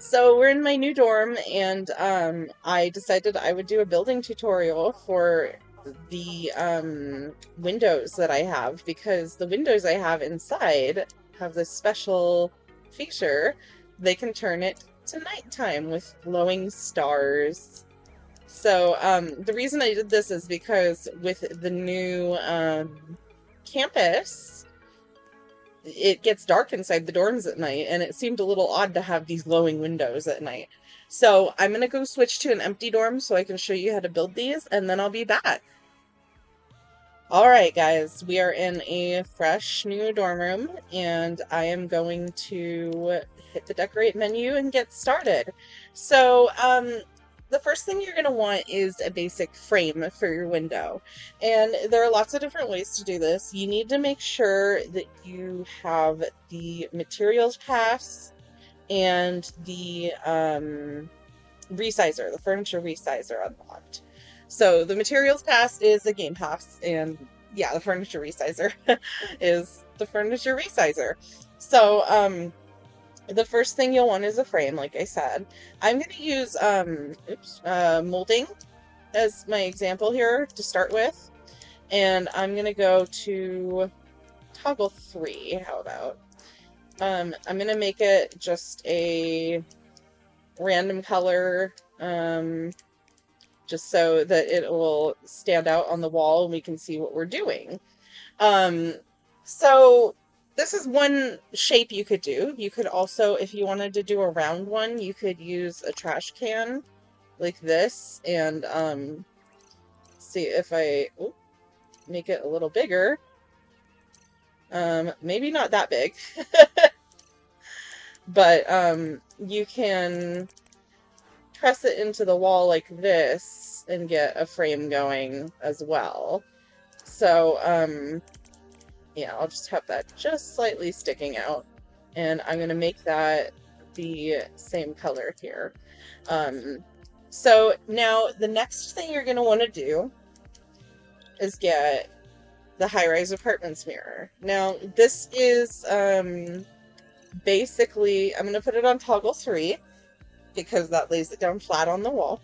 So we're in my new dorm, and I decided I would do a building tutorial for the windows that I have because the windows I have inside have this special feature. They can turn it to nighttime with glowing stars. So the reason I did this is because with the new campus, it gets dark inside the dorms at night, and it seemed a little odd to have these glowing windows at night. So I'm gonna go switch to an empty dorm so I can show you how to build these, and then I'll be back. All right, guys, we are in a fresh new dorm room, and I am going to hit the decorate menu and get started. So, the first thing you're going to want is a basic frame for your window. And there are lots of different ways to do this. You need to make sure that you have the materials pass and the resizer, the furniture resizer unlocked. So the materials pass is the game pass, and yeah, the furniture resizer is the furniture resizer. So the first thing you'll want is a frame, like I said. I'm going to use molding as my example here to start with, and I'm going to go to toggle 3. How about I'm going to make it just a random color, just so that it will stand out on the wall and we can see what we're doing. So this is one shape you could do. You could also, if you wanted to do a round one, you could use a trash can like this and see if I make it a little bigger. Maybe not that big, but you can press it into the wall like this and get a frame going as well. So, yeah, I'll just have that just slightly sticking out. And I'm going to make that the same color here. So now the next thing you're going to want to do is get the high-rise apartments mirror. Now, this is basically, I'm going to put it on toggle 3 because that lays it down flat on the wall.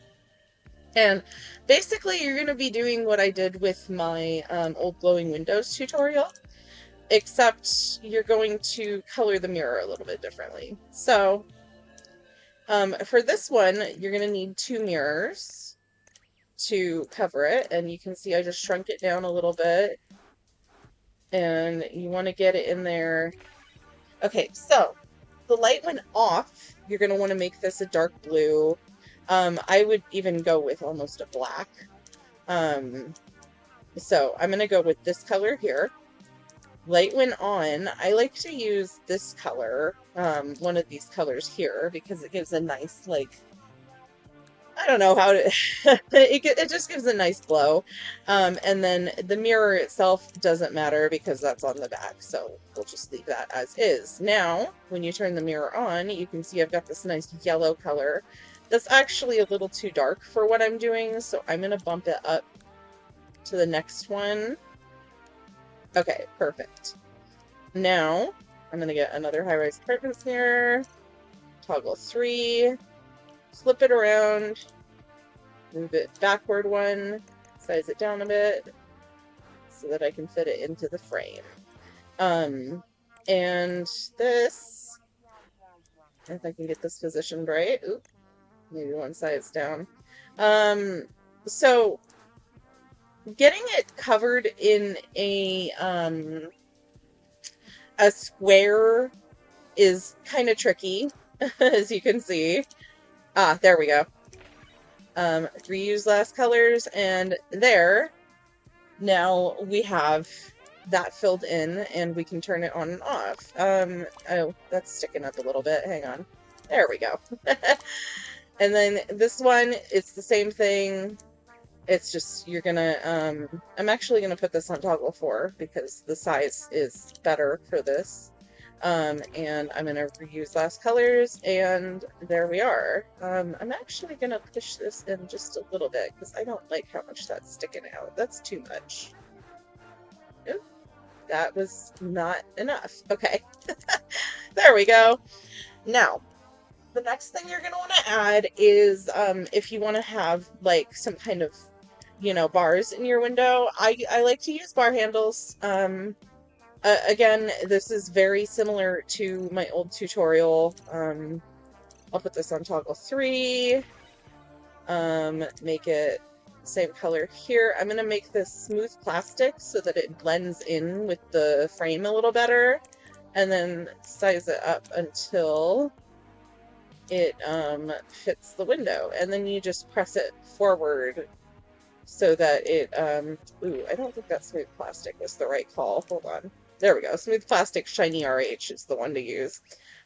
And basically, you're going to be doing what I did with my old glowing windows tutorial, except you're going to color the mirror a little bit differently. So, for this one, you're going to need 2 mirrors to cover it, and you can see I just shrunk it down a little bit, and you want to get it in there. Okay, so the light went off. You're going to want to make this a dark blue. I would even go with almost a black. So I'm going to go with this color here. Light went on. I like to use this color, one of these colors here, because it gives a nice, like, I don't know how to, it just gives a nice glow. And then the mirror itself doesn't matter because that's on the back, so we'll just leave that as is. Now, when you turn the mirror on, you can see I've got this nice yellow color. That's actually a little too dark for what I'm doing, so I'm going to bump it up to the next one. Okay, perfect. Now, I'm going to get another high-rise apartments mirror, toggle 3, flip it around, move it backward one, size it down a bit so that I can fit it into the frame. And this, if I can get this positioned right, oop, maybe one side's down. So getting it covered in a square is kind of tricky, as you can see. Ah, there we go. 3 last colors, and there. Now we have that filled in, and we can turn it on and off. Oh, that's sticking up a little bit. Hang on. There we go. And then this one, it's the same thing. It's just, you're gonna, I'm actually gonna put this on toggle 4 because the size is better for this. And I'm gonna reuse last colors, and there we are. I'm actually gonna push this in just a little bit because I don't like how much that's sticking out. That's too much. Oop, that was not enough. Okay. There we go. Now, the next thing you're going to want to add is if you want to have like some kind of, you know, bars in your window. I like to use bar handles. Again, this is very similar to my old tutorial. I'll put this on toggle 3. Make it same color here. I'm going to make this smooth plastic so that it blends in with the frame a little better, and then size it up until it fits the window, and then you just press it forward so that it ooh, I don't think that smooth plastic was the right call. Hold on. There we go. Smooth plastic shiny RH is the one to use.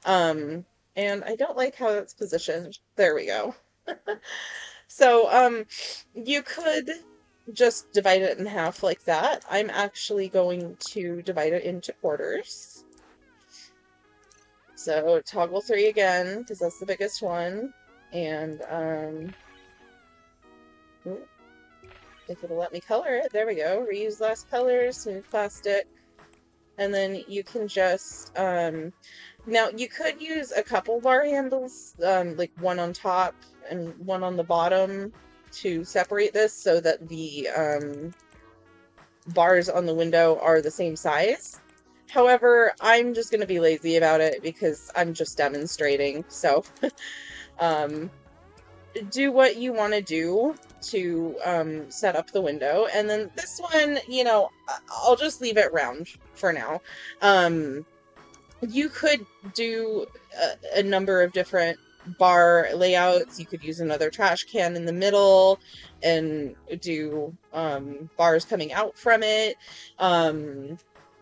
And I don't like how it's positioned. There we go. So you could just divide it in half like that. I'm actually going to divide it into quarters. So toggle 3 again, because that's the biggest one. And if it'll let me color it, there we go. Reuse last color, smooth plastic. And then you can just, now you could use a couple bar handles, like one on top and one on the bottom to separate this so that the bars on the window are the same size. However, I'm just going to be lazy about it because I'm just demonstrating. So do what you want to do to set up the window. And then this one, you know, I'll just leave it round for now. You could do a number of different bar layouts. You could use another trash can in the middle and do bars coming out from it.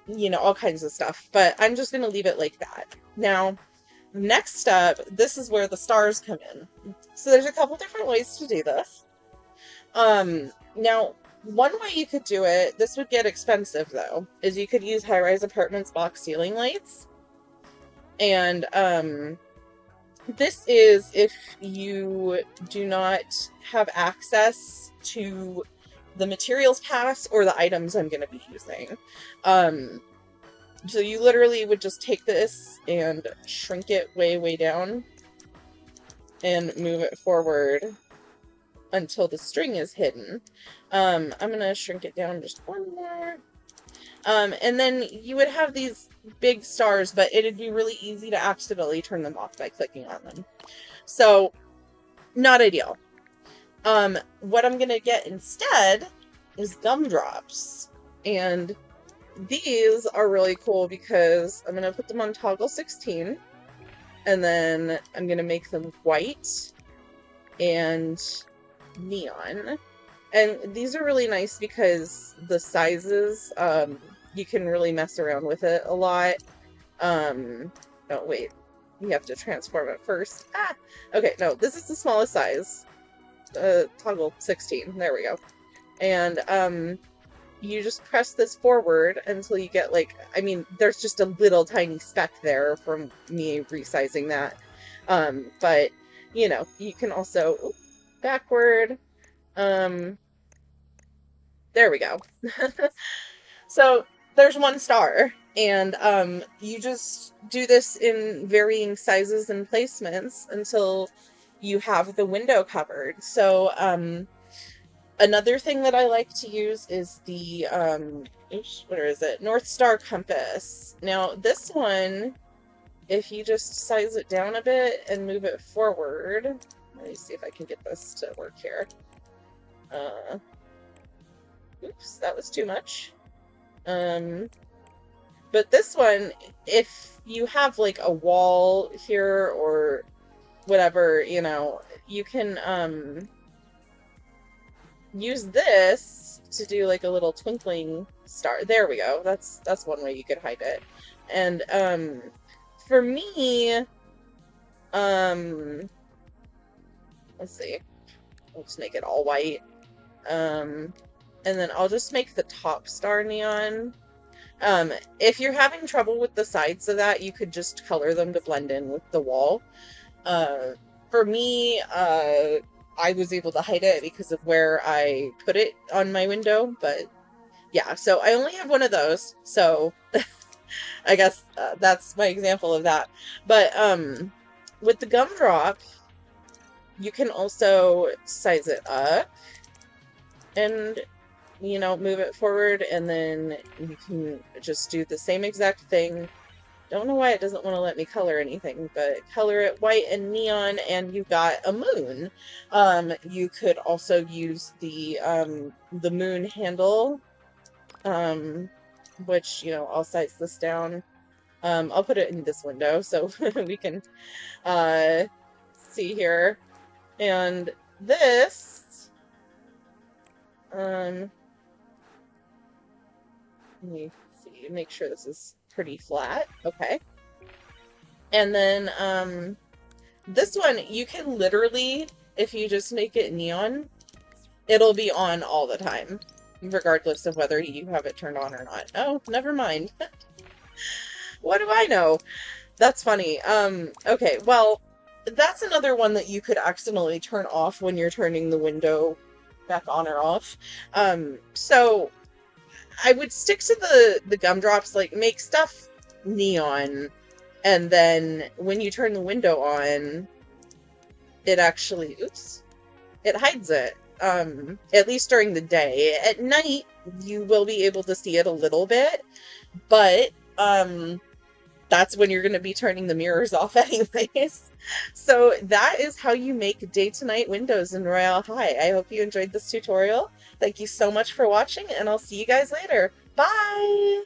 You know, all kinds of stuff. But I'm just going to leave it like that. Now, next up, this is where the stars come in. So there's a couple different ways to do this. Now, one way you could do it, this would get expensive though, is you could use high-rise apartments box ceiling lights. And this is if you do not have access to the materials pass or the items I'm going to be using. So you literally would just take this and shrink it way, way down and move it forward until the string is hidden. I'm going to shrink it down just one more. And then you would have these big stars, but it'd be really easy to accidentally turn them off by clicking on them. So, not ideal. What I'm going to get instead is gumdrops. And these are really cool because I'm going to put them on toggle 16. And then I'm going to make them white and neon. And these are really nice because the sizes, you can really mess around with it a lot. Oh, wait. You have to transform it first. Ah! Okay, no, this is the smallest size. Toggle 16. There we go. And, you just press this forward until you get, like, I mean, there's just a little tiny speck there from me resizing that. But, you know, you can also, backward, there we go. So there's one star, and you just do this in varying sizes and placements until you have the window covered. So another thing that I like to use is the where is it? North Star compass. Now this one, if you just size it down a bit and move it forward, let me see if I can get this to work here. Oops, that was too much. But this one, if you have like a wall here or whatever, you know, you can use this to do like a little twinkling star. There we go. That's one way you could hide it. And for me, let's see. I'll just make it all white. And then I'll just make the top star neon. If you're having trouble with the sides of that, you could just color them to blend in with the wall. For me, I was able to hide it because of where I put it on my window, but yeah, so I only have one of those, so I guess that's my example of that. But with the gumdrop, you can also size it up and, you know, move it forward, and then you can just do the same exact thing. Don't know why it doesn't want to let me color anything, but color it white and neon, and you've got a moon. You could also use the moon handle, which, you know, I'll size this down. I'll put it in this window so we can see here. And this, let me see, make sure this is pretty flat. Okay. And then, this one, you can literally, if you just make it neon, it'll be on all the time, regardless of whether you have it turned on or not. Oh, never mind. What do I know? That's funny. Okay, well, that's another one that you could accidentally turn off when you're turning the window back on or off. So I would stick to the gumdrops, like make stuff neon, and then when you turn the window on, it actually, oops, it hides it. At least during the day. At night, you will be able to see it a little bit, but, that's when you're going to be turning the mirrors off anyways. So that is how you make day to night windows in Royale High. I hope you enjoyed this tutorial. Thank you so much for watching, and I'll see you guys later. Bye!